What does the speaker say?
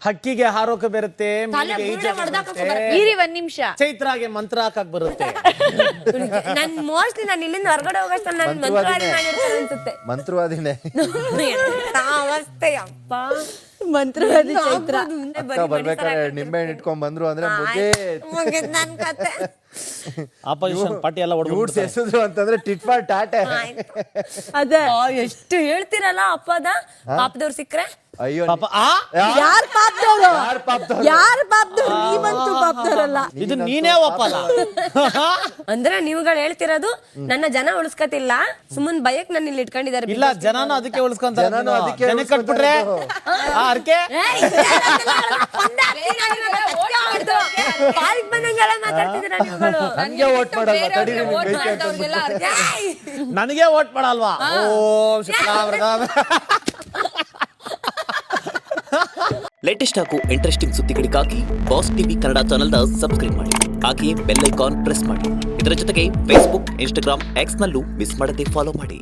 ಹಕ್ಕಿಗೆ ಹಾರೋಕೆ ಬರುತ್ತೆ, ತಲೆ ಮೀನಿಗೆ ಬುರುಡೆ ಈಜೋಕೆ ಹೊಡ್ದಾಕಕ್ಕೆ ಬರುತ್ತೆ, ಇರಿ ಒಂದ್ ನಿಮಿಷ. ಚೈತ್ರಾಗೆ ಮಂತ್ರ ಹಾಕಕ್ ಬರುತ್ತೆ. ನನ್ ಮೋಸ್ಟ್ಲಿ ನಾನು ಇಲ್ಲಿಂದ ಹೊರಗಡೆ ಹೋಗಷ್ಟ ನನ್ ಮಂತ್ರವಾದಿ ಮಾಡಿರ್ತಾರೆ ಅನ್ಸುತ್ತೆ. ಮಂತ್ರವಾದಿನೇ. ಎಂತ ಅವಸ್ಥೆ ಅಪ್ಪ. ಮಂತ್ರವಾದಿ ಚೈತ್ರ. ಅಕ್ಕ ಬರ್ಬೇಕಾದ್ರೆ ನಿಂಬೆ ಹಣ್ಣು ಇಟ್ಕೊಂಡ್ ಬಂದ್ರು ಅಂದ್ರೆ ಮುಗಿತ್ ನನ್ ಕತೆ. ಆಪೋಸಿಷನ್ ಪಾರ್ಟಿ ಎಲ್ಲ ಯೂಟ್ಸ್ ಎಸಿದ್ರು ಅಂತಂದ್ರೆ ಟಿಟ್ ಫಾರ್ ಟಾಟೆ. ಅದೇ ಎಷ್ಟು ಹೇಳ್ತಿರಲ್ಲ ಅಪ್ಪದ ಪಾಪದವ್ರು ಸಿಕ್ಕ್ರೆ. ಅಯ್ಯೋ ಪಾಪ ಯಾರ್ ಪಾಪದವ್ರು? ಯಾರ್ ಪಾಪದವ್ರು? ಯಾರ್ ಪಾಪದವ್ರು? ನೀವಂತೂ ಪಾಪದವ್ರಲ್ಲ. ಇದು ನೀನೇ ಒಪ್ಪಲ್ಲ. ಅಂದ್ರೆ ನೀವುಗಳು ಹೇಳ್ತಿರೋದು ನನ್ನ ಜನ ಉಳಿಸ್ಕತಿಲ್ಲ, ಸುಮ್ಮನ್ ಭಯಕ್ ನನ್ನ ಇಲ್ಲಿ ಇಟ್ಕೊಂಡಿದ್ದಾರೆ. ಇಲ್ಲ, ಜನನು ಅದಕ್ಕೆ ಉಳಿಸ್ಕೊಂತಾರೆ. ಜನನು ಅದಕ್ಕೆ ಜನಕ್ಕೆ ಕಟ್ಬಿಟ್ರೆ ಅರ್ಕೆ ಮಾತಾಡ್ತಿದ್ದೀರಾ ನೀವುಗಳು. ನನ್ಗೆ ವೋಟ್ ಮಾಡಲ್ವಾ? ತಡೀರಿ, ನಿಮ್ಗೆ ಬೇಕು ಅಂತ ಅಂದ್ಬಿಟ್ಟು. ನನಗೆ ವೋಟ್ ಮಾಡಲ್ವಾ? ಓಂ ಶುಕ್ಲಾವರದಾ. ಲೇಟೆಸ್ಟ್ ಹಾಗೂ ಇಂಟ್ರೆಸ್ಟಿಂಗ್ ಸುದ್ದಿಗಳಿಗಾಗಿ ಬಾಸ್ ಟಿವಿ ಕನ್ನಡ ಚಾನೆಲ್ನ ಸಬ್ಸ್ಕ್ರೈಬ್ ಮಾಡಿ. ಹಾಗೆಯೇ ಬೆಲ್ ಐಕಾನ್ ಪ್ರೆಸ್ ಮಾಡಿ. ಇದರ ಜೊತೆಗೆ ಫೇಸ್ಬುಕ್, ಇನ್ಸ್ಟಾಗ್ರಾಮ್, ಎಕ್ಸ್ ನಲ್ಲೂ ಮಿಸ್ ಮಾಡದೆ ಫಾಲೋ ಮಾಡಿ.